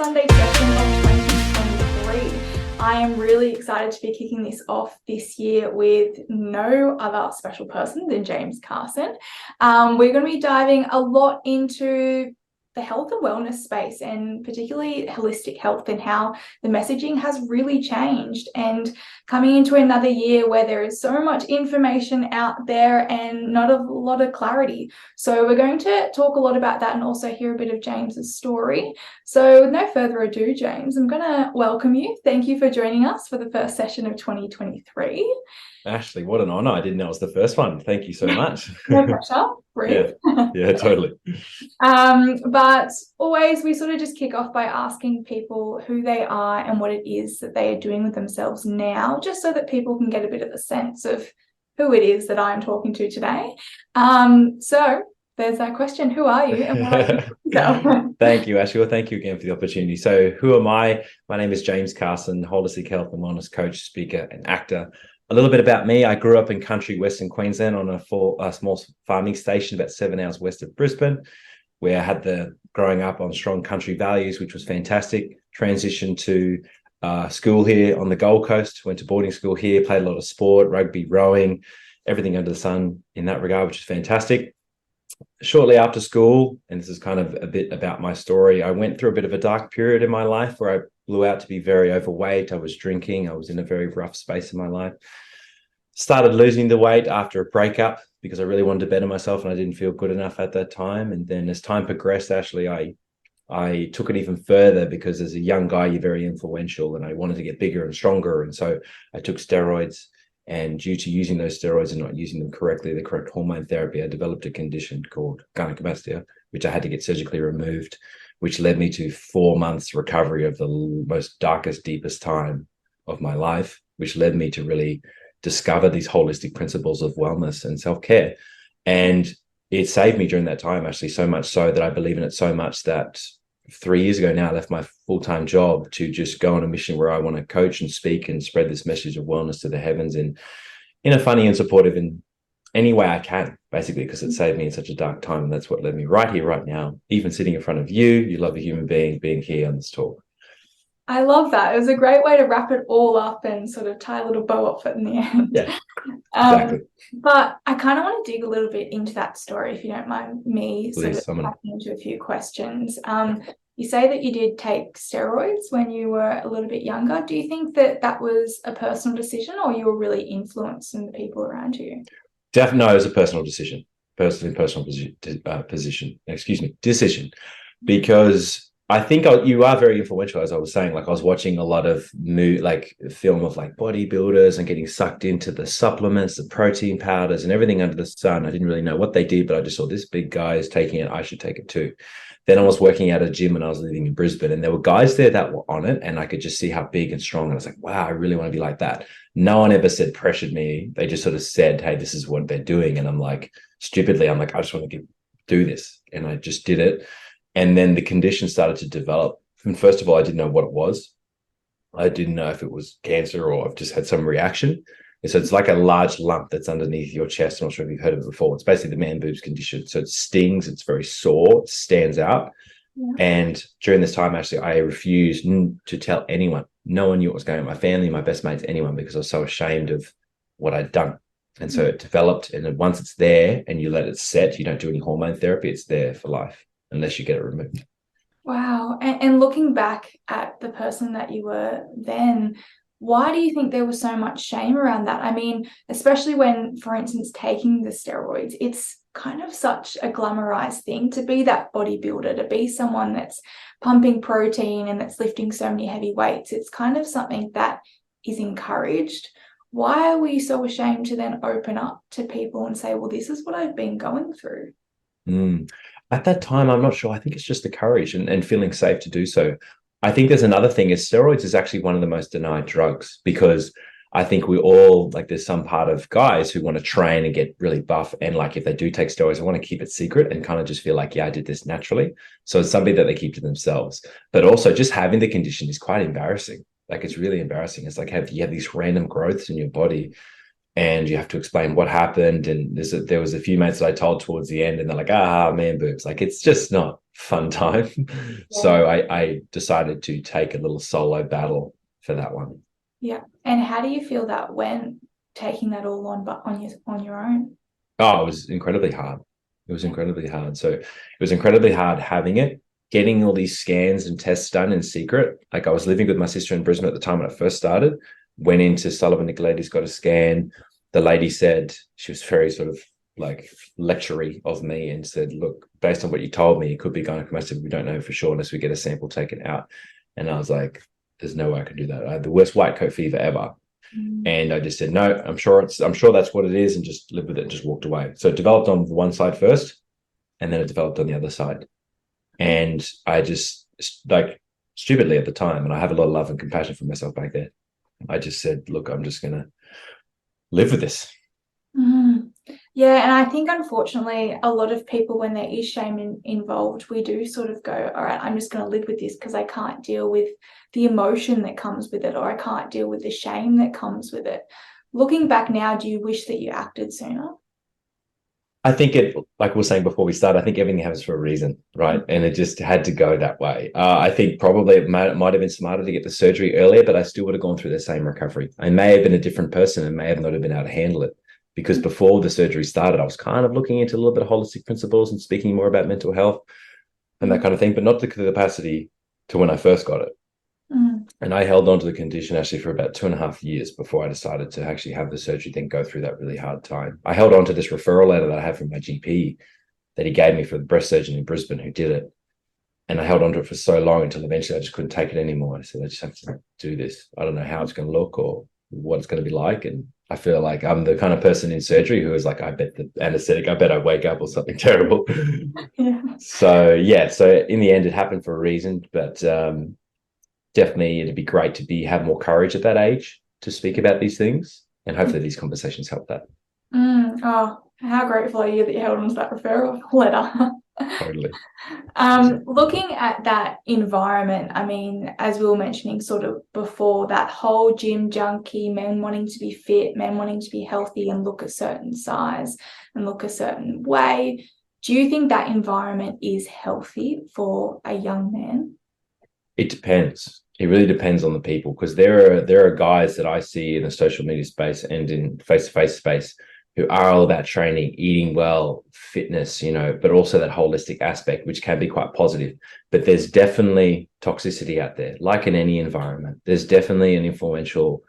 Sunday session of 2023. I am really excited to be kicking this off this year with no other special person than James Carson. We're going to be diving a lot into the health and wellness space, and particularly holistic health, and how the messaging has really changed, and coming into another year where there is so much information out there and not a lot of clarity. So we're going to talk a lot about that and also hear a bit of James's story. So with no further ado, James, I'm going to welcome you. Thank you for joining us for the first session of 2023. Ashley, what an honor. I didn't know it was the first one. Thank you so much. No pressure. Breathe. Yeah, totally. But always we sort of just kick off by asking people who they are and what it is that they are doing with themselves now, just so that people can get a bit of a sense of who it is that I'm talking to today. So there's that question. Who are you and what are you? Thank you, Ashley. Well, thank you again for the opportunity. So who am I? My name is James Carson, holistic health and wellness coach, speaker, and actor. A little bit about me. I grew up in country Western Queensland on a small farming station about 7 hours west of Brisbane, where I had growing up on strong country values, which was fantastic. Transitioned to school here on the Gold Coast, went to boarding school here, played a lot of sport, rugby, rowing, everything under the sun in that regard, which is fantastic. Shortly after school, and this is kind of a bit about my story, I went through a bit of a dark period in my life where I blew out to be very overweight. I was drinking. I was in a very rough space in my life. Started losing the weight after a breakup because I really wanted to better myself and I didn't feel good enough at that time. And then as time progressed, Ashley, I took it even further because as a young guy, you're very influential and I wanted to get bigger and stronger. And so I took steroids, and due to using those steroids and not using them correctly, the correct hormone therapy, I developed a condition called gynecomastia, which I had to get surgically removed, which led me to 4 months recovery of the most darkest, deepest time of my life, which led me to really discover these holistic principles of wellness and self-care. And it saved me during that time, actually, so much so that I believe in it so much that 3 years ago now, I left my full-time job to just go on a mission where I want to coach and speak and spread this message of wellness to the heavens in a funny and supportive in any way I can, basically, because it saved me in such a dark time. And that's what led me right here, right now, even sitting in front of you. You love a human being here on this talk. I love that. It was a great way to wrap it all up and sort of tie a little bow up in the end. Yeah, exactly. But I kind of want to dig a little bit into that story, if you don't mind me sort of tapping into a few questions. You say that you did take steroids when you were a little bit younger. Do you think that that was a personal decision, or you were really influenced in the people around you? Definitely, no, it was a personal decision, decision, because I think you are very influential, as I was saying. Like I was watching a lot of film of like bodybuilders and getting sucked into the supplements, the protein powders and everything under the sun. I didn't really know what they did, but I just saw this big guy is taking it. I should take it too. Then I was working at a gym when I was living in Brisbane, and there were guys there that were on it, and I could just see how big and strong. And I was like, wow, I really want to be like that. No one ever pressured me. They just sort of said, hey, this is what they're doing. And I'm like, stupidly, I just want to do this. And I just did it. And then the condition started to develop. And first of all, I didn't know what it was. I didn't know if it was cancer or I've just had some reaction. And so it's like a large lump that's underneath your chest. I'm not sure if you've heard of it before. It's basically the man boobs condition. So it stings. It's very sore. It stands out. Yeah. And during this time, actually, I refused to tell anyone. No one knew what was going on. My family, my best mates, anyone, because I was so ashamed of what I'd done. And so it developed. And then once it's there and you let it set, you don't do any hormone therapy. It's there for life unless you get it removed. Wow. And looking back at the person that you were then, why do you think there was so much shame around that? I mean, especially when, for instance, taking the steroids, it's kind of such a glamorized thing to be that bodybuilder, to be someone that's pumping protein and that's lifting so many heavy weights. It's kind of something that is encouraged. Why are we so ashamed to then open up to people and say, well, this is what I've been going through? At that time, I'm not sure. I think it's just the courage and feeling safe to do so. I think there's another thing is steroids is actually one of the most denied drugs, because I think we all, like, there's some part of guys who want to train and get really buff. And like, if they do take steroids, they want to keep it secret and kind of just feel like, yeah, I did this naturally. So it's something that they keep to themselves. But also just having the condition is quite embarrassing. Like, it's really embarrassing. It's like you have these random growths in your body and you have to explain what happened. And there was a few mates that I told towards the end, and they're like, man boobs, like it's just not fun time. So I decided to take a little solo battle for that one. Yeah. And how do you feel that when taking that all on, but on your own? Oh, it was incredibly hard. It was incredibly hard. So it was incredibly hard having it, getting all these scans and tests done in secret. Like I was living with my sister in Brisbane at the time when I first started, went into Sullivan Nicoletti, got a scan. The lady said, she was very sort of like lectury of me and said, look, based on what you told me, it could be gynecomastia. We don't know for sure unless we get a sample taken out. And I was like, there's no way I can do that. I had the worst white coat fever ever. And I just said, no, I'm sure that's what it is, and just lived with it and just walked away. So it developed on one side first, and then it developed on the other side. And I just, like, stupidly at the time, and I have a lot of love and compassion for myself back then, I just said, look, I'm just going to live with this. Yeah, and I think unfortunately a lot of people, when there is shame involved, we do sort of go, all right, I'm just going to live with this because I can't deal with the emotion that comes with it, or I can't deal with the shame that comes with it. Looking back now, do you wish that you acted sooner? I think it, like we were saying before we started, I think everything happens for a reason, right? And it just had to go that way. I think probably it might have been smarter to get the surgery earlier, but I still would have gone through the same recovery. I may have been a different person and may have not have been able to handle it, because before the surgery started, I was kind of looking into a little bit of holistic principles and speaking more about mental health and that kind of thing, but not to the capacity to when I first got it. And I held on to the condition actually for about 2.5 years before I decided to actually have the surgery, then go through that really hard time. I held on to this referral letter that I had from my GP that he gave me for the breast surgeon in Brisbane who did it. And I held on to it for so long until eventually I just couldn't take it anymore. I said, I just have to do this. I don't know how it's going to look or what it's going to be like. And I feel like I'm the kind of person in surgery who is like, I bet the anesthetic, I bet I wake up or something terrible. So in the end, it happened for a reason, but definitely it'd be great to have more courage at that age to speak about these things, and hopefully these conversations help that. Oh, how grateful are you that you held on to that referral letter? Totally. Looking at that environment, I mean, as we were mentioning sort of before, that whole gym junkie, men wanting to be fit, men wanting to be healthy and look a certain size and look a certain way. Do you think that environment is healthy for a young man? It depends. It really depends on the people, because there are guys that I see in the social media space and in face-to-face space who are all about training, eating well, fitness, but also that holistic aspect, which can be quite positive. But there's definitely toxicity out there, like in any environment. There's definitely an influential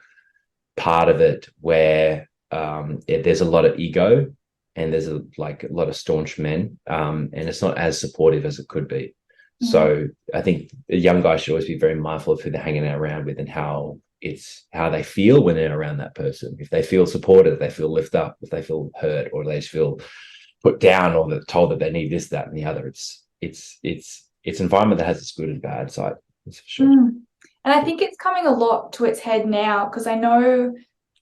part of it where there's a lot of ego and there's a lot of staunch men, and it's not as supportive as it could be. So I think a young guy should always be very mindful of who they're hanging out around with and how they feel when they're around that person. If they feel supported, if they feel lifted up, if they feel hurt, or they just feel put down, or they're told that they need this, that, and the other. It's an environment that has its good and bad side. That's for sure. And I think it's coming a lot to its head now, because I know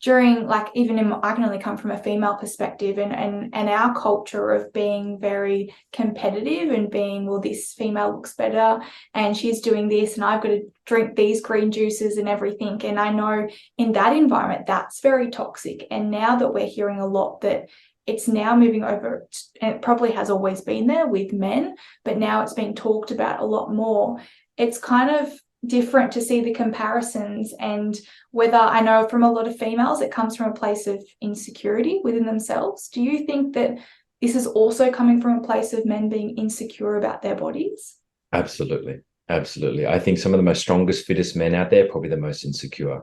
during I can only come from a female perspective, and our culture of being very competitive and being, well, this female looks better and she's doing this and I've got to drink these green juices and everything. And I know in that environment that's very toxic. And now that we're hearing a lot that it's now moving over, and it probably has always been there with men, but now it's being talked about a lot more. It's kind of different to see the comparisons, and whether, I know from a lot of females it comes from a place of insecurity within themselves. Do you think that this is also coming from a place of men being insecure about their bodies? Absolutely. I think some of the most strongest, fittest men out there are probably the most insecure.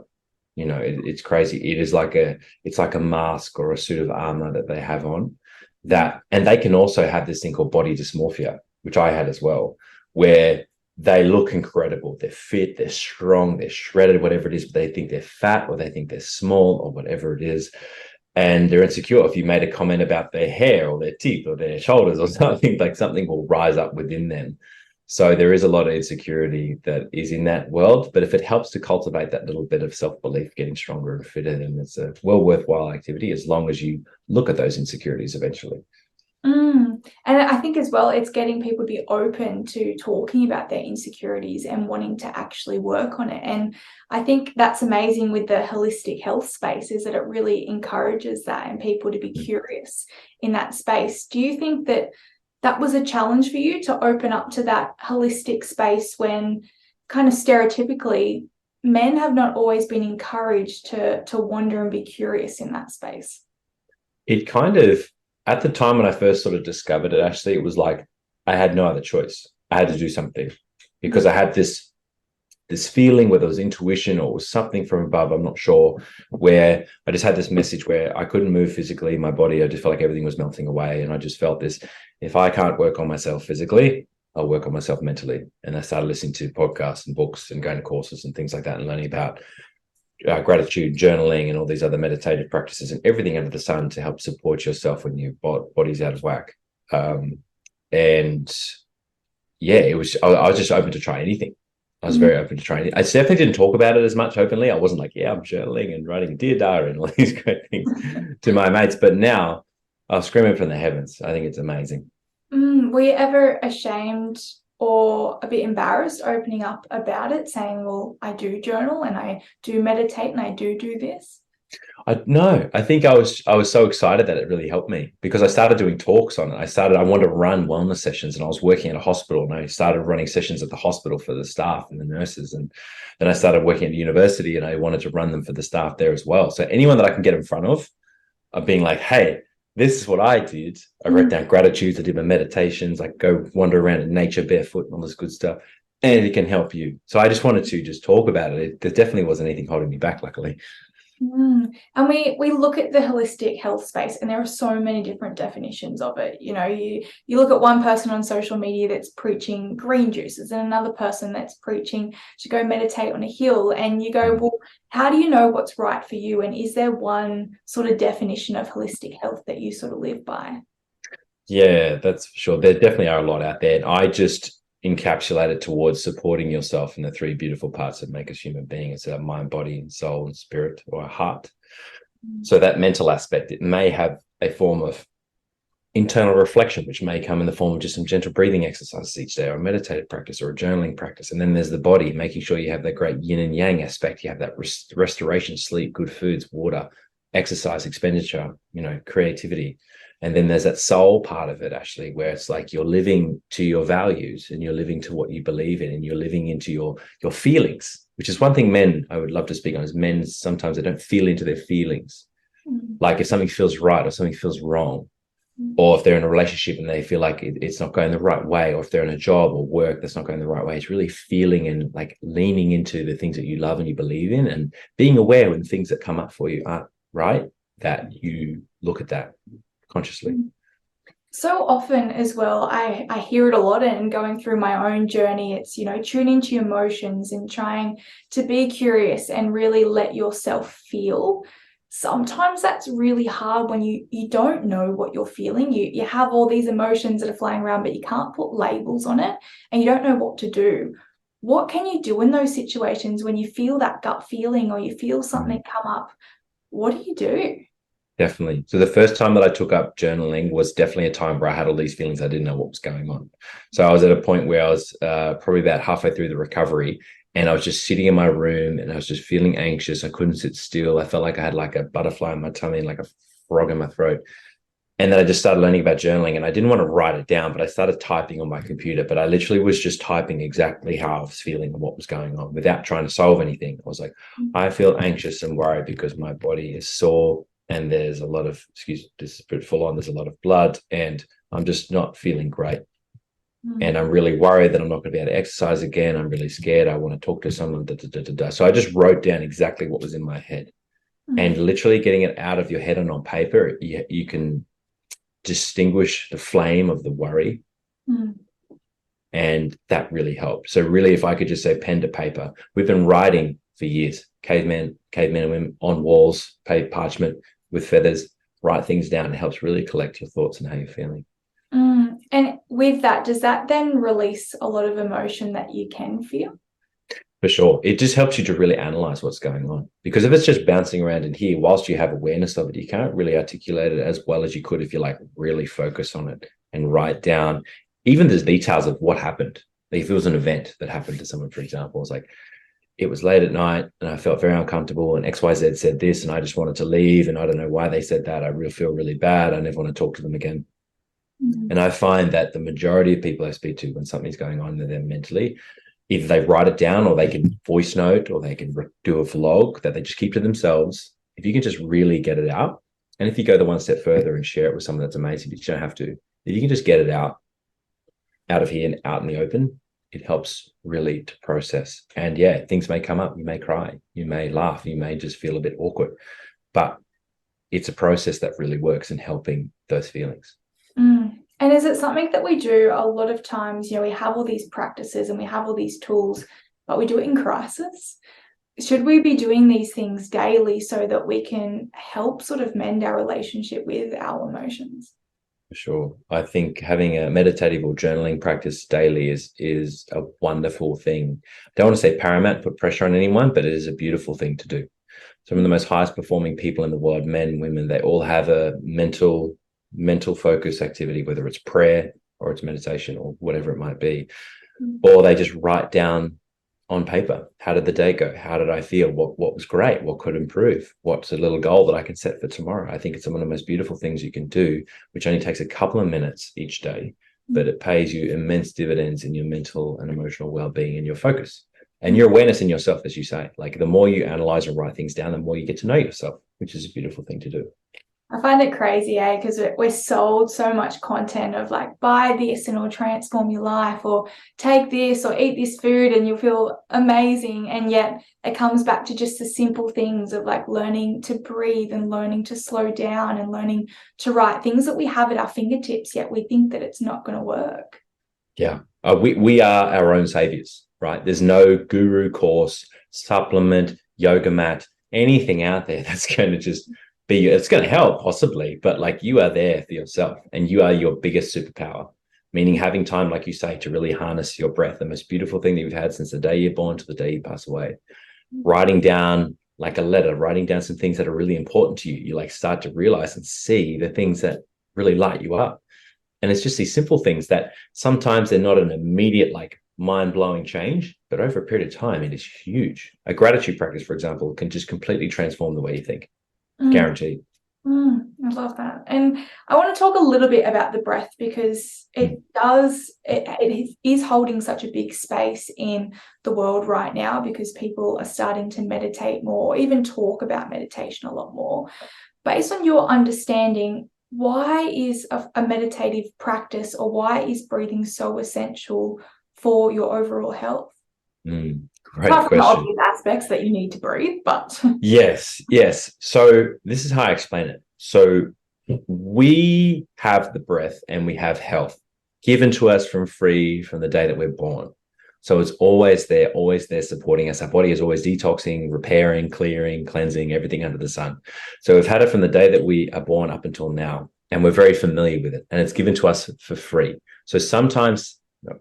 It's crazy. It's like a mask or a suit of armor that they have on, that, and they can also have this thing called body dysmorphia, which I had as well, where they look incredible. They're fit, they're strong, they're shredded, whatever it is, but they think they're fat or they think they're small or whatever it is. And they're insecure. If you made a comment about their hair or their teeth or their shoulders or something, something will rise up within them. So there is a lot of insecurity that is in that world. But if it helps to cultivate that little bit of self-belief, getting stronger and fitter, then it's a well worthwhile activity, as long as you look at those insecurities eventually. And I think as well, it's getting people to be open to talking about their insecurities and wanting to actually work on it. And I think that's amazing with the holistic health space, is that it really encourages that and people to be curious in that space. Do you think that that was a challenge for you to open up to that holistic space when kind of stereotypically men have not always been encouraged to wander and be curious in that space? It kind of, at the time when I first sort of discovered it, actually, it was like I had no other choice. I had to do something because I had this feeling, whether it was intuition or it was something from above, I'm not sure, where I just had this message where I couldn't move physically, my body, I just felt like everything was melting away. And I just felt this, if I can't work on myself physically, I'll work on myself mentally. And I started listening to podcasts and books and going to courses and things like that and learning about gratitude, journaling, and all these other meditative practices and everything under the sun to help support yourself when your body's out of whack. And yeah, it was, I was just open to try anything. I was very open to trying. I definitely didn't talk about it as much openly. I wasn't like, yeah, I'm journaling and writing a dear diary and all these great things to my mates. But now I'll scream it from the heavens. I think it's amazing. Were you ever ashamed or a bit embarrassed opening up about it, saying, well, I do journal and I do meditate and I do this? No, I think I was so excited that it really helped me because I started doing talks on it. I wanted to run wellness sessions, and I was working at a hospital, and I started running sessions at the hospital for the staff and the nurses. And then I started working at the university, and I wanted to run them for the staff there as well. So anyone that I can get in front of being like, hey, this is what I did. I wrote down gratitudes. I did my meditations. I go wander around in nature barefoot and all this good stuff. And it can help you. So I just wanted to just talk about it. There definitely wasn't anything holding me back, luckily. And we look at the holistic health space, and there are so many different definitions of it. You know, you look at one person on social media that's preaching green juices and another person that's preaching to go meditate on a hill, and you go, well, how do you know what's right for you? And is there one sort of definition of holistic health that you sort of live by? Yeah, that's for sure. There definitely are a lot out there. And I just encapsulate it towards supporting yourself in the three beautiful parts that make us human beings: our mind, body, and soul, and spirit, or our heart. So that mental aspect, it may have a form of internal reflection, which may come in the form of just some gentle breathing exercises each day, or a meditative practice, or a journaling practice. And then there's the body, making sure you have that great yin and yang aspect. You have that restoration, sleep, good foods, water, exercise, expenditure, creativity. And then there's that soul part of it, actually, where it's like you're living to your values and you're living to what you believe in, and you're living into your feelings, which is one thing I would love to speak on, is men sometimes they don't feel into their feelings. Like if something feels right or something feels wrong, or if they're in a relationship and they feel like it's not going the right way, or if they're in a job or work that's not going the right way, it's really feeling and like leaning into the things that you love and you believe in, and being aware when things that come up for you aren't right, that you look at that consciously. So often as well, I hear it a lot, and going through my own journey, it's, tune into your emotions and trying to be curious and really let yourself feel. Sometimes that's really hard when you don't know what you're feeling. You have all these emotions that are flying around, but you can't put labels on it and you don't know what to do. What can you do in those situations when you feel that gut feeling or you feel something come up? What do you do? Definitely. So the first time that I took up journaling was definitely a time where I had all these feelings. I didn't know what was going on. So I was at a point where I was probably about halfway through the recovery, and I was just sitting in my room and I was just feeling anxious. I couldn't sit still. I felt like I had like a butterfly in my tummy and like a frog in my throat. And then I just started learning about journaling, and I didn't want to write it down, but I started typing on my computer. But I literally was just typing exactly how I was feeling and what was going on without trying to solve anything. I was like, I feel anxious and worried because my body is sore, and there's a lot of, excuse this is a bit full on, there's a lot of blood, and I'm just not feeling great. And I'm really worried that I'm not going to be able to exercise again. I'm really scared. I want to talk to someone. So I just wrote down exactly what was in my head. And literally getting it out of your head and on paper, you can distinguish the flame of the worry. And that really helped. So really, if I could just say pen to paper, we've been writing for years, cavemen and women, on walls, parchment with feathers, write things down. It helps really collect your thoughts and how you're feeling. And with that, does that then release a lot of emotion that you can feel? For sure. It just helps you to really analyze what's going on. Because if it's just bouncing around in here, whilst you have awareness of it, you can't really articulate it as well as you could if you like really focus on it and write down even the details of what happened. Like if it was an event that happened to someone, for example, it's like, it was late at night and I felt very uncomfortable and XYZ said this and I just wanted to leave and I don't know why they said that. I really feel really bad. I never want to talk to them again. Mm-hmm. And I find that the majority of people I speak to when something's going on with them mentally, either they write it down or they can voice note or they can do a vlog that they just keep to themselves. If you can just really get it out, and if you go the one step further and share it with someone that's amazing, but you don't have to, if you can just get it out of here and out in the open, it helps really to process. And yeah, things may come up. You may cry, you may laugh, you may just feel a bit awkward, but it's a process that really works in helping those feelings. And is it something that we do a lot of times? We have all these practices and we have all these tools, but we do it in crisis. Should we be doing these things daily so that we can help sort of mend our relationship with our emotions? For sure. I think having a meditative or journaling practice daily is a wonderful thing. I don't want to say paramount, put pressure on anyone, but it is a beautiful thing to do. Some of the most highest performing people in the world, men, women, they all have a mental focus activity, whether it's prayer or it's meditation or whatever it might be, or they just write down on paper, how did the day go? How did I feel? What was great? What could improve? What's a little goal that I can set for tomorrow? I think it's one of the most beautiful things you can do, which only takes a couple of minutes each day, but it pays you immense dividends in your mental and emotional well-being and your focus and your awareness in yourself, as you say. Like the more you analyze and write things down, the more you get to know yourself, which is a beautiful thing to do. I find it crazy, because we're sold so much content of like, buy this and it'll transform your life, or take this or eat this food and you'll feel amazing. And yet it comes back to just the simple things of like learning to breathe and learning to slow down and learning to write things that we have at our fingertips, yet we think that it's not going to work. Yeah. We are our own saviors, right? There's no guru course, supplement, yoga mat, anything out there that's going to just it's going to help possibly, but like you are there for yourself and you are your biggest superpower, meaning having time, like you say, to really harness your breath, the most beautiful thing that you've had since the day you're born to the day you pass away. Writing down like a letter, writing down some things that are really important to you. You like start to realize and see the things that really light you up. And it's just these simple things that sometimes they're not an immediate, like mind-blowing change, but over a period of time, it is huge. A gratitude practice, for example, can just completely transform the way you think. Guaranteed. I love that. And I want to talk a little bit about the breath, because it is holding such a big space in the world right now, because people are starting to meditate more, even talk about meditation a lot more. Based on your understanding, why is a meditative practice, or why is breathing so essential for your overall health? Great question. Obvious aspects that you need to breathe, but yes. So this is how I explain it. So we have the breath and we have health given to us from the day that we're born. So it's always there supporting us. Our body is always detoxing, repairing, clearing, cleansing, everything under the sun. So we've had it from the day that we are born up until now, and we're very familiar with it, and it's given to us for free. So sometimes,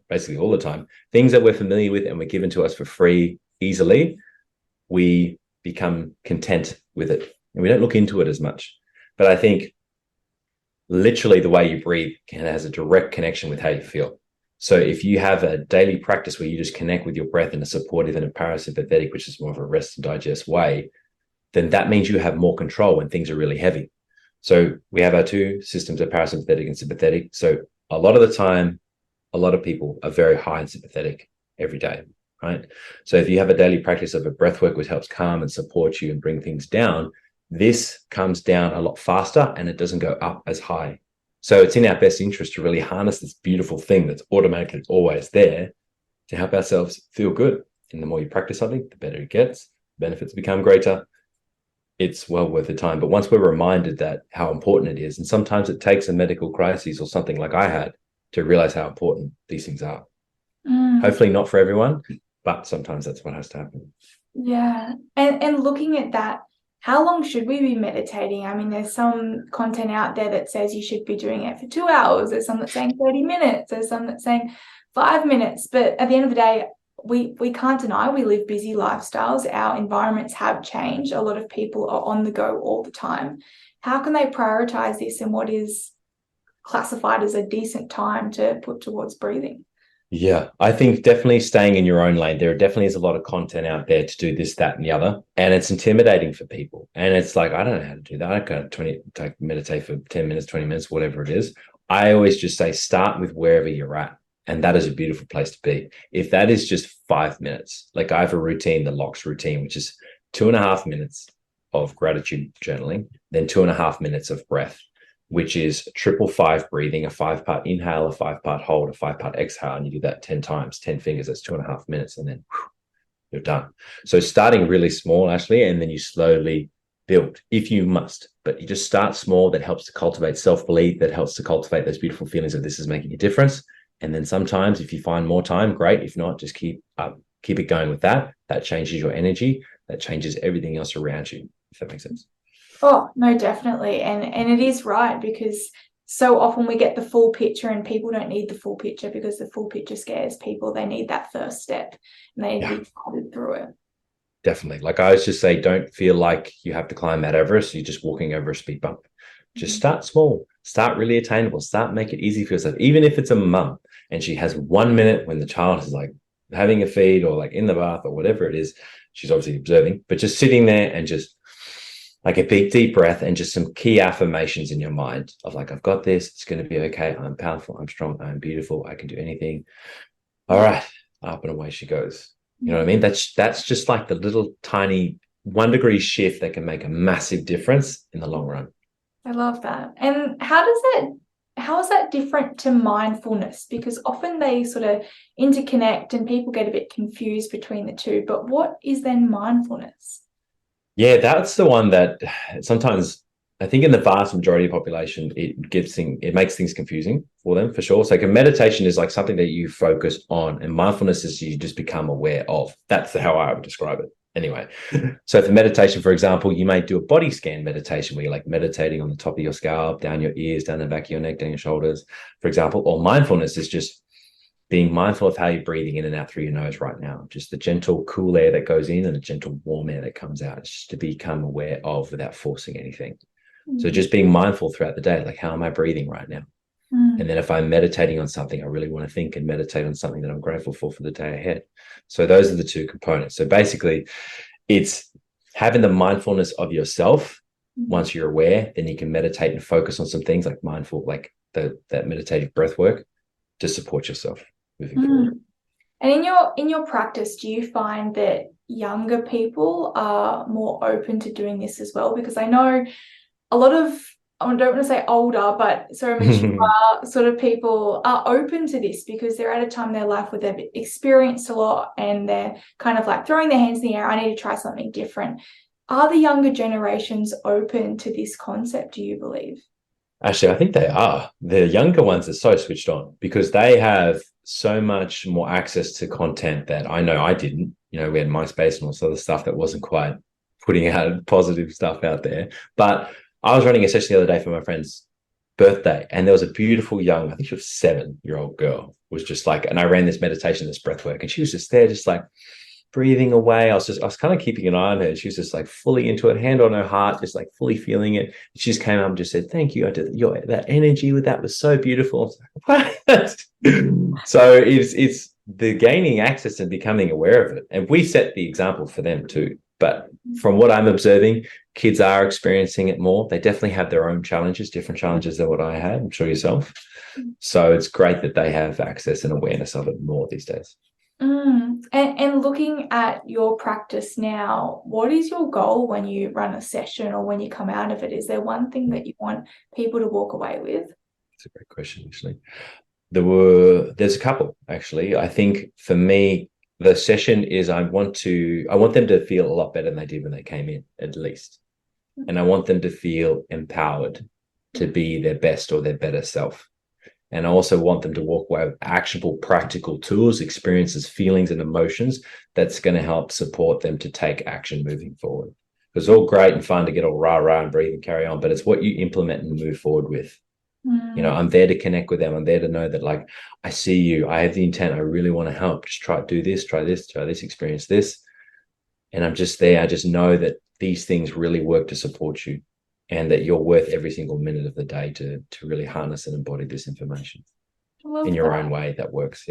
basically all the time, things that we're familiar with and we're given to us for free easily, we become content with it and we don't look into it as much. But I think literally the way you breathe has a direct connection with how you feel. So if you have a daily practice where you just connect with your breath in a supportive and a parasympathetic, which is more of a rest and digest way, then that means you have more control when things are really heavy. So we have our two systems of parasympathetic and sympathetic. So a lot of the time, a lot of people are very high and sympathetic every day, right? So if you have a daily practice of a breath work which helps calm and support you and bring things down, this comes down a lot faster and it doesn't go up as high. So it's in our best interest to really harness this beautiful thing that's automatically always there to help ourselves feel good. And the more you practice something, the better it gets, benefits become greater. It's well worth the time. But once we're reminded that how important it is, and sometimes it takes a medical crisis or something like I had to realize how important these things are. Hopefully not for everyone, but sometimes that's what has to happen. Yeah. And looking at that, how long should we be meditating? I mean, there's some content out there that says you should be doing it for 2 hours. There's some that's saying 30 minutes. There's some that's saying 5 minutes. But at the end of the day, we can't deny we live busy lifestyles. Our environments have changed. A lot of people are on the go all the time. How can they prioritize this, and what is classified as a decent time to put towards breathing? Yeah, I think definitely staying in your own lane. There definitely is a lot of content out there to do this, that, and the other, and it's intimidating for people. And it's like, I don't know how to do that. I can't meditate for 10 minutes, 20 minutes, whatever it is. I always just say start with wherever you're at, and that is a beautiful place to be. If that is just 5 minutes, like I have a routine, the LOX routine, which is 2.5 minutes of gratitude journaling, then 2.5 minutes of breath, which is 5-5 breathing, a 5-part inhale, a 5-part hold, a 5-part exhale. And you do that 10 times, 10 fingers, that's 2.5 minutes. And then you're done. So starting really small, Ashley, and then you slowly build if you must, but you just start small. That helps to cultivate self-belief, that helps to cultivate those beautiful feelings of this is making a difference. And then sometimes if you find more time, great. If not, just keep it going with that. That changes your energy. That changes everything else around you, if that makes sense. Oh, no, definitely. And it is right, because so often we get the full picture and people don't need the full picture, because the full picture scares people. They need that first step, and they need to be guided through it. Definitely. Like I always just say, don't feel like you have to climb Mount Everest. You're just walking over a speed bump. Just start small, start really attainable, make it easy for yourself. Even if it's a mum and she has 1 minute when the child is like having a feed or like in the bath or whatever it is, she's obviously observing, but just sitting there and just like a big deep breath and just some key affirmations in your mind of like, I've got this, it's going to be okay. I'm powerful, I'm strong, I'm beautiful, I can do anything. All right, up and away she goes. You know what I mean? That's just like the little tiny 1 degree shift that can make a massive difference in the long run. I love that. And how is that different to mindfulness? Because often they sort of interconnect and people get a bit confused between the two. But what is then mindfulness? Yeah, that's the one that sometimes I think in the vast majority of the population, it makes things confusing for them for sure. So like a meditation is like something that you focus on, and mindfulness is you just become aware of. That's how I would describe it. Anyway, so for meditation, for example, you may do a body scan meditation where you're like meditating on the top of your scalp, down your ears, down the back of your neck, down your shoulders, for example. Or mindfulness is just being mindful of how you're breathing in and out through your nose right now. Just the gentle, cool air that goes in and the gentle, warm air that comes out. It's just to become aware of without forcing anything. Mm-hmm. So just being mindful throughout the day, like how am I breathing right now? Mm. And then if I'm meditating on something, I really want to think and meditate on something that I'm grateful for the day ahead. So those are the two components. So basically, it's having the mindfulness of yourself. Once you're aware, then you can meditate and focus on some things like mindful, like that meditative breath work to support yourself moving forward. And in your practice, do you find that younger people are more open to doing this as well? Because I know a lot of, I don't want to say older, but so mature sort of people are open to this because they're at a time in their life where they've experienced a lot and they're kind of like throwing their hands in the air. I need to try something different. Are the younger generations open to this concept, do you believe? Actually, I think they are. The younger ones are so switched on because they have so much more access to content that I know I didn't. You know, we had MySpace and all this other stuff that wasn't quite putting out positive stuff out there. But I was running a session the other day for my friend's birthday, and there was a beautiful young, I think she was 7-year-old girl, was just like, and I ran this meditation, this breath work, and she was just there, just like breathing away. I was kind of keeping an eye on her. She was just like fully into it, hand on her heart, just like fully feeling it. She just came up and just said, "Thank you. I did that energy with that was so beautiful." What? So it's the gaining access and becoming aware of it. And we set the example for them too. But from what I'm observing, kids are experiencing it more. They definitely have their own challenges, different challenges than what I had, I'm sure yourself. So it's great that they have access and awareness of it more these days. And looking at your practice now, what is your goal when you run a session or when you come out of it? Is there one thing that you want people to walk away with? That's a great question, actually. There's a couple, actually. I think for me, the session is I want them to feel a lot better than they did when they came in, at least. And I want them to feel empowered to be their best or their better self. And I also want them to walk away with actionable, practical tools, experiences, feelings, and emotions that's going to help support them to take action moving forward. It's all great and fun to get all rah-rah and breathe and carry on, but it's what you implement and move forward with I'm there to connect with them. I'm there to know that, like, I see you, I have the intent, I really want to help. Just do this, try this, experience this. And I'm just there. I just know that these things really work to support you, and that you're worth every single minute of the day to really harness and embody this information in your own way that works.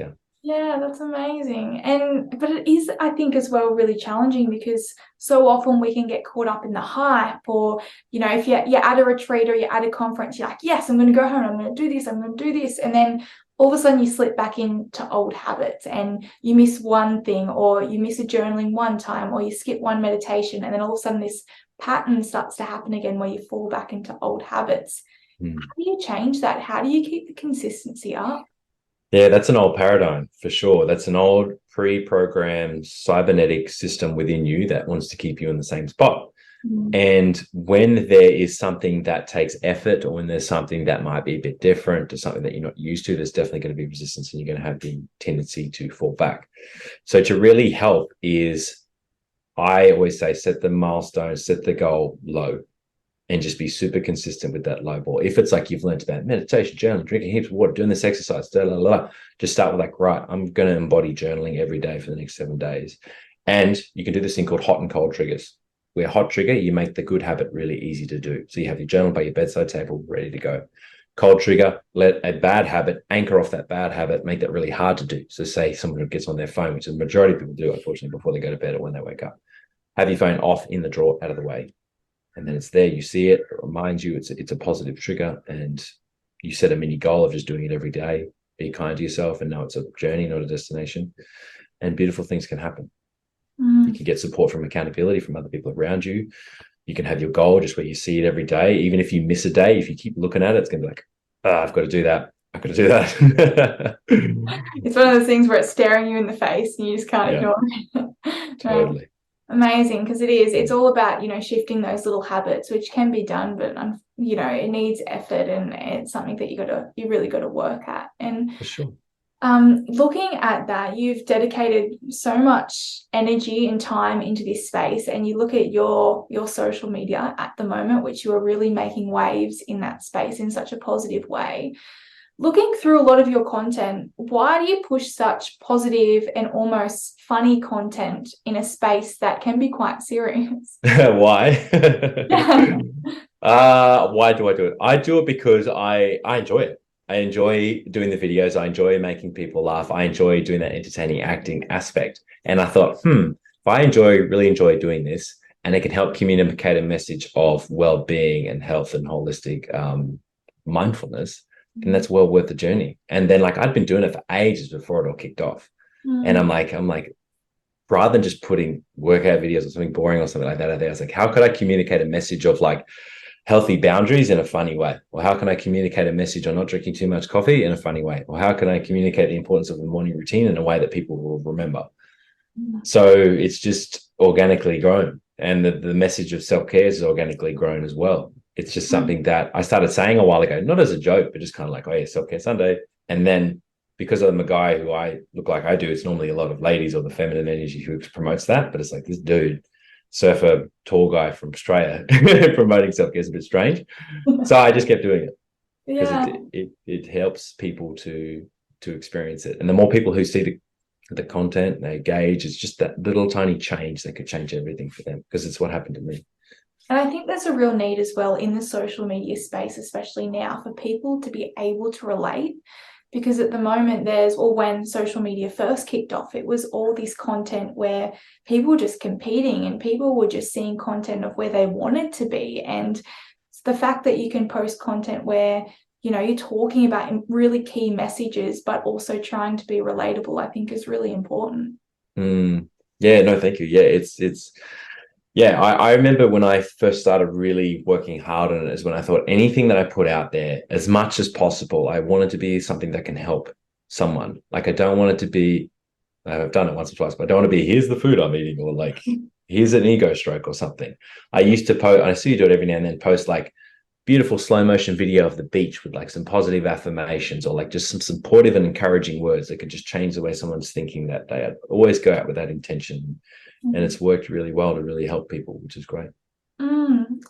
Yeah, that's amazing. But it is, I think, as well, really challenging, because so often we can get caught up in the hype, or, if you're at a retreat or you're at a conference, you're like, yes, I'm going to go home, I'm going to do this, I'm going to do this. And then all of a sudden you slip back into old habits, and you miss one thing, or you miss a journaling one time, or you skip one meditation. And then all of a sudden this pattern starts to happen again, where you fall back into old habits. How do you change that? How do you keep the consistency up? Yeah, that's an old paradigm for sure. That's an old pre-programmed cybernetic system within you that wants to keep you in the same spot. And when there is something that takes effort, or when there's something that might be a bit different to something that you're not used to, there's definitely going to be resistance, and you're going to have the tendency to fall back. So to really help is, I always say, set the milestone, set the goal low, and just be super consistent with that low ball. If it's like you've learned about meditation, journaling, drinking heaps of water, doing this exercise, just start with like, right, I'm going to embody journaling every day for the next 7 days. And you can do this thing called hot and cold triggers, where hot trigger, you make the good habit really easy to do. So you have your journal by your bedside table ready to go. Cold trigger, let a bad habit, anchor off that bad habit, make that really hard to do. So say someone who gets on their phone, which the majority of people do, unfortunately, before they go to bed or when they wake up. Have your phone off, in the drawer, out of the way. And then it's there, you see it, it reminds you it's a positive trigger, and you set a mini goal of just doing it every day. Be kind to yourself and know it's a journey, not a destination. And beautiful things can happen. You can get support from accountability from other people around you. You can have your goal just where you see it every day. Even if you miss a day, if you keep looking at it, it's going to be like, I've got to do that. I've got to do that. It's one of those things where it's staring you in the face and you just can't ignore it. Totally. Amazing, because it's all about, shifting those little habits, which can be done, but it needs effort, and it's something that you really got to work at. And for sure. Looking at that, you've dedicated so much energy and time into this space, and you look at your social media at the moment, which you are really making waves in that space in such a positive way. Looking through a lot of your content, why do you push such positive and almost funny content in a space that can be quite serious? Why? Why do I do it? I do it because I enjoy it. I enjoy doing the videos. I enjoy making people laugh. I enjoy doing that entertaining acting aspect. And I thought, if I really enjoy doing this, and it can help communicate a message of well-being and health and holistic mindfulness, and that's well worth the journey. And then, like, I'd been doing it for ages before it all kicked off. And I'm like, rather than just putting workout videos or something boring or something like that out there, I was like, how could I communicate a message of like healthy boundaries in a funny way? Or how can I communicate a message on not drinking too much coffee in a funny way? Or how can I communicate the importance of a morning routine in a way that people will remember? So it's just organically grown. And the message of self-care is organically grown as well. It's just something that I started saying a while ago, not as a joke, but just kind of like, oh yeah, self-care Sunday. And then because I'm a guy who I look like I do, it's normally a lot of ladies or the feminine energy who promotes that. But it's like, this dude, surfer, tall guy from Australia, promoting self-care is a bit strange. So I just kept doing it because it helps people to experience it. And the more people who see the content, they engage, it's just that little tiny change that could change everything for them, because it's what happened to me. And I think there's a real need as well in the social media space, especially now, for people to be able to relate. Because at the moment when social media first kicked off, it was all this content where people were just competing, and people were just seeing content of where they wanted to be. And the fact that you can post content where, you're talking about really key messages, but also trying to be relatable, I think is really important. Yeah, no, thank you. Yeah, yeah, I remember when I first started really working hard on it is when I thought anything that I put out there, as much as possible, I wanted to be something that can help someone. Like, I don't want it to be, I've done it once or twice, but I don't want to be, here's the food I'm eating, or like, here's an ego stroke or something. I used to post, I see you do it every now and then, post like beautiful slow motion video of the beach with like some positive affirmations, or like just some supportive and encouraging words that could just change the way someone's thinking that day. I'd always go out with that intention. And it's worked really well to really help people, which is great.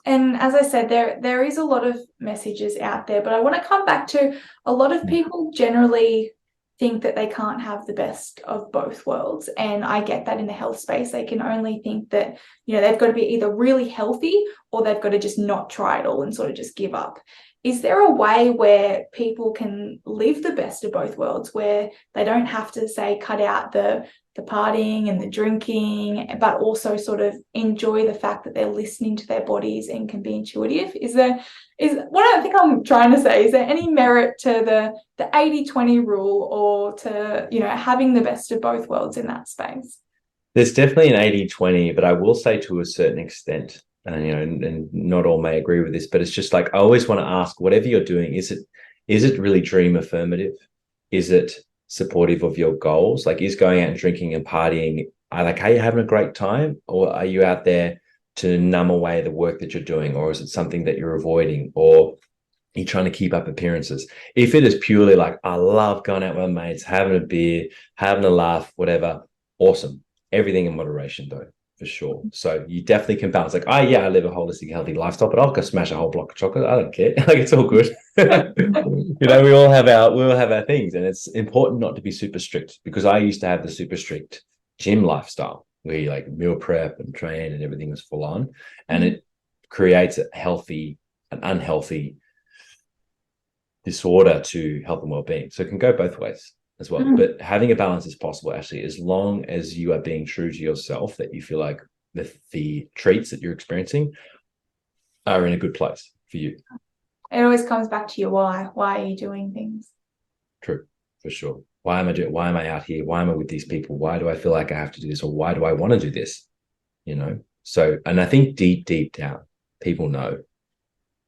And as I said, there is a lot of messages out there, but I want to come back to a lot of people generally think that they can't have the best of both worlds. And I get that in the health space. They can only think that, they've got to be either really healthy or they've got to just not try it all and sort of just give up. Is there a way where people can live the best of both worlds, where they don't have to, say, cut out the partying and the drinking, but also sort of enjoy the fact that they're listening to their bodies and can be intuitive? Is what I think I'm trying to say, is there any merit to the 80-20 rule, or to, having the best of both worlds in that space? There's definitely an 80-20, but I will say to a certain extent, and not all may agree with this, but it's just like, I always want to ask, whatever you're doing, is it really dream affirmative? Is it supportive of your goals? Like, is going out and drinking and partying, are you having a great time, or are you out there to numb away the work that you're doing, or is it something that you're avoiding, or you're trying to keep up appearances? If it is purely like, I love going out with my mates, having a beer, having a laugh, whatever, awesome. Everything in moderation, though, for sure. So you definitely can balance, like, I live a holistic, healthy lifestyle, but I'll go smash a whole block of chocolate. I don't care. Like, it's all good. We all have our things, and it's important not to be super strict, because I used to have the super strict gym lifestyle where you like meal prep and train and everything was full on, and it creates an unhealthy disorder to health and well-being. So it can go both ways as well. But having a balance is possible, actually, as long as you are being true to yourself, that you feel like the traits that you're experiencing are in a good place for you. It always comes back to your why. Why are you doing things? True, for sure. Why am I out here? Why am I with these people? Why do I feel like I have to do this? Or why do I want to do this? So, and I think deep down, people know.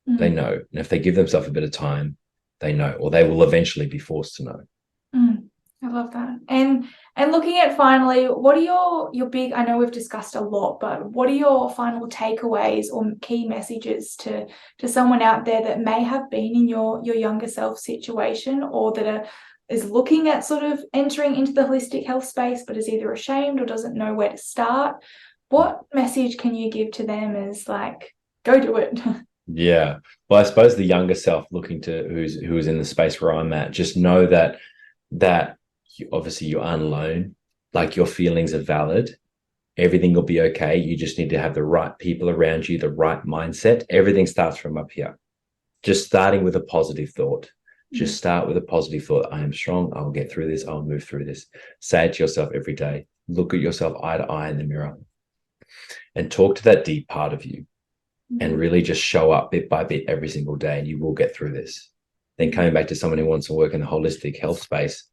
They know. And if they give themselves a bit of time, they know, or they will eventually be forced to know. I love that. And looking at, finally, what are your big, I know we've discussed a lot, but what are your final takeaways or key messages to someone out there that may have been in your younger self situation, or that is looking at sort of entering into the holistic health space, but is either ashamed or doesn't know where to start? What message can you give to them as like, go do it? Yeah. Well, I suppose the younger self looking to who's in the space where I'm at, just know that obviously you aren't alone. Like, your feelings are valid. Everything will be okay. You just need to have the right people around you, the right mindset. Everything starts from up here. Just starting with a positive thought. Just start with a positive thought. I am strong. I'll get through this. I'll move through this. Say it to yourself every day. Look at yourself eye to eye in the mirror and talk to that deep part of you, and really just show up bit by bit every single day, and you will get through this. Then coming back to someone who wants to work in the holistic health space,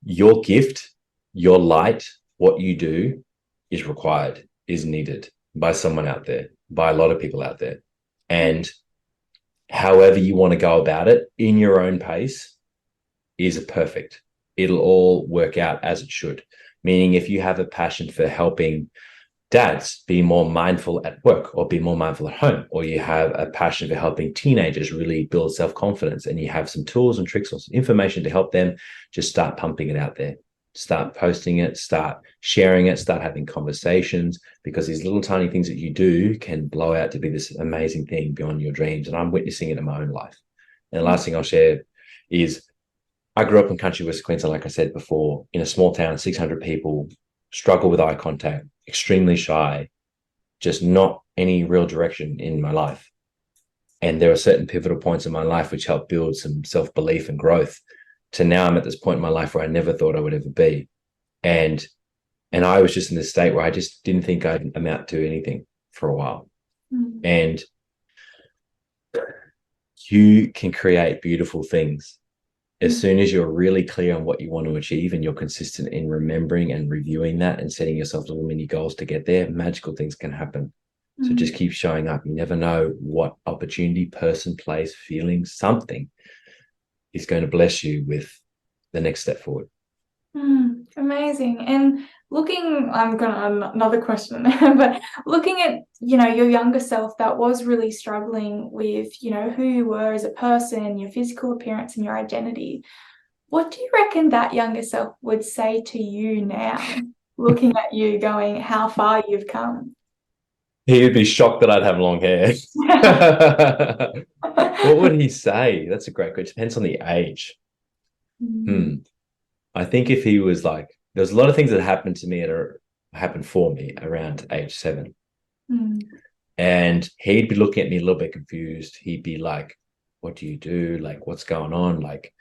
your gift, your light, what you do is required, is needed by someone out there, by a lot of people out there. And however you want to go about it in your own pace is perfect. It'll all work out as it should. Meaning, if you have a passion for helping dads be more mindful at work or be more mindful at home, or you have a passion for helping teenagers really build self-confidence, and you have some tools and tricks or some information to help them, just start pumping it out there. Start posting it, start sharing it, start having conversations, because these little tiny things that you do can blow out to be this amazing thing beyond your dreams. And I'm witnessing it in my own life. And the last thing I'll share is, I grew up in country West Queensland, like I said before, in a small town, 600 people, struggle with eye contact, extremely shy, just not any real direction in my life. And there are certain pivotal points in my life which helped build some self-belief and growth, to now I'm at this point in my life where I never thought I would ever be. And I was just in this state where I just didn't think I'd amount to anything for a while. And you can create beautiful things as soon as you're really clear on what you want to achieve, and you're consistent in remembering and reviewing that and setting yourself little mini goals to get there. Magical things can happen. So just keep showing up. You never know what opportunity, person, place, feeling, something is going to bless you with the next step forward. Amazing. And looking, I'm gonna another question, but looking at, your younger self that was really struggling with, who you were as a person, your physical appearance and your identity, what do you reckon that younger self would say to you now, looking at you going, how far you've come? He would be shocked that I'd have long hair. What would he say? That's a great question. Depends on the age. I think if he was like, there's a lot of things that happened to me happened for me around age 7. And he'd be looking at me a little bit confused. He'd be like, what do you do? Like, what's going on? Like,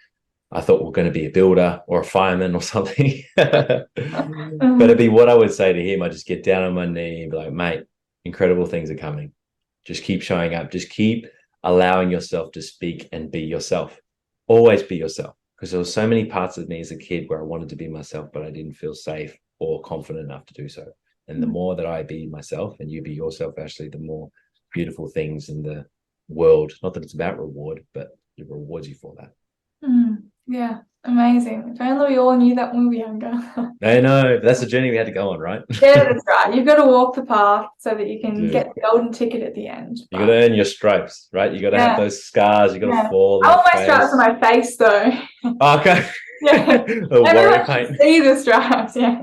I thought we are going to be a builder or a fireman or something. But it'd be what I would say to him. I just get down on my knee and be like, mate, incredible things are coming. Just keep showing up. Just keep allowing yourself to speak and be yourself. Always be yourself. Because there were so many parts of me as a kid where I wanted to be myself, but I didn't feel safe or confident enough to do so. And the more that I be myself and you be yourself, Ashley, the more beautiful things in the world, not that it's about reward, but it rewards you for that. Yeah, amazing. If only we all knew that when we were younger. I know, that's the journey we had to go on, right? Yeah, that's right. You've got to walk the path so that you can get the golden ticket at the end. You got to earn your stripes, right? You got to have those scars. You got to fall. I want my stripes on my face, though. Okay. Yeah. Warrior paint. See the stripes. Yeah.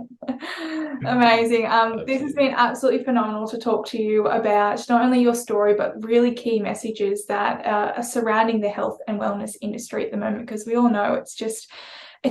Amazing. This has been absolutely phenomenal to talk to you about not only your story, but really key messages that are surrounding the health and wellness industry at the moment, because we all know it's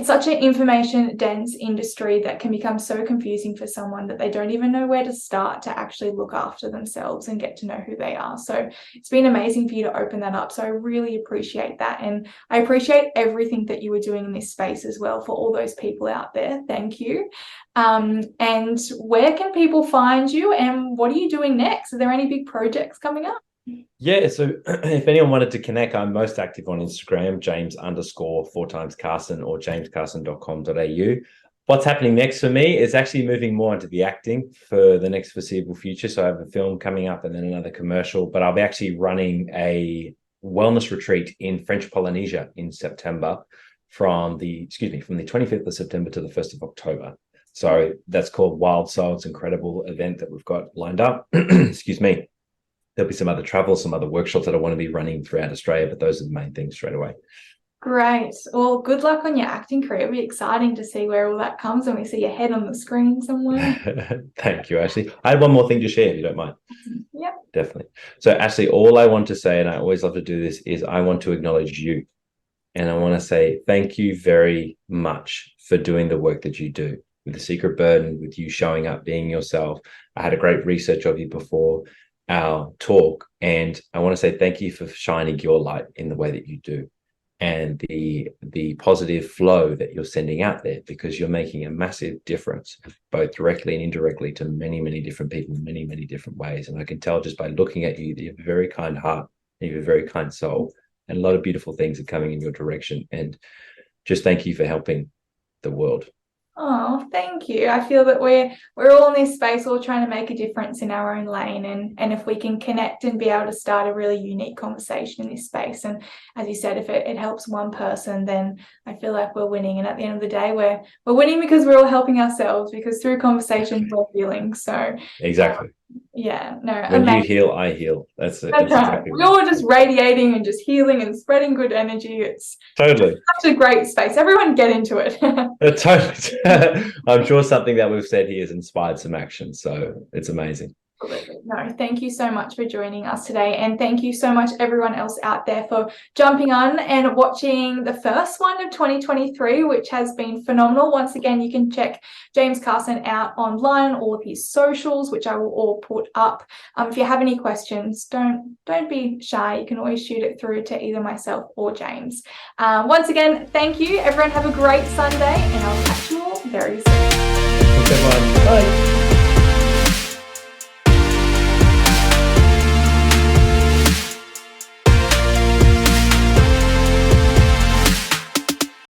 such an information dense industry that can become so confusing for someone that they don't even know where to start to actually look after themselves and get to know who they are. So it's been amazing for you to open that up. So I really appreciate that. And I appreciate everything that you were doing in this space as well for all those people out there. Thank you. And where can people find you and what are you doing next? Are there any big projects coming up? Yeah, so if anyone wanted to connect, I'm most active on Instagram, James_4x Carson or jamescarson.com.au. What's happening next for me is actually moving more into the acting for the next foreseeable future. So I have a film coming up and then another commercial, but I'll be actually running a wellness retreat in French Polynesia in September from the 25th of September to the 1st of October. So that's called Wild Soul. It's an incredible event that we've got lined up. Excuse me. There'll be some other travel, some other workshops that I want to be running throughout Australia, but those are the main things straight away. Great. Well, good luck on your acting career. It'll be exciting to see where all that comes when we see your head on the screen somewhere. Thank you, Ashley. I had one more thing to share, if you don't mind. Yep. Definitely. So, Ashley, all I want to say, and I always love to do this, is I want to acknowledge you. And I want to say thank you very much for doing the work that you do with The Secret Burden, with you showing up, being yourself. I had a great research of you before our talk, and I want to say thank you for shining your light in the way that you do and the positive flow that you're sending out there, because you're making a massive difference both directly and indirectly to many, many different people in many, many different ways. And I can tell just by looking at you that you have a very kind heart and you have a very kind soul, and a lot of beautiful things are coming in your direction. And just thank you for helping the world. Oh, thank you. I feel that we're all in this space, all trying to make a difference in our own lane. And if we can connect and be able to start a really unique conversation in this space. And as you said, if it helps one person, then I feel like we're winning. And at the end of the day, we're winning because we're all helping ourselves, because through conversations we're healing. So exactly. Yeah, no. When you heal, I heal. That's it. That's exactly right. We're all just radiating and just healing and spreading good energy. It's totally such a great space. Everyone get into it. Totally. I'm sure something that we've said here has inspired some action. So it's amazing. Absolutely. No, thank you so much for joining us today. And thank you so much, everyone else out there, for jumping on and watching the first one of 2023, which has been phenomenal. Once again, you can check James Carson out online, all of his socials, which I will all put up. If you have any questions, don't be shy. You can always shoot it through to either myself or James. Once again, thank you. Everyone have a great Sunday, and I'll catch you all very soon. Thanks, everyone. Bye.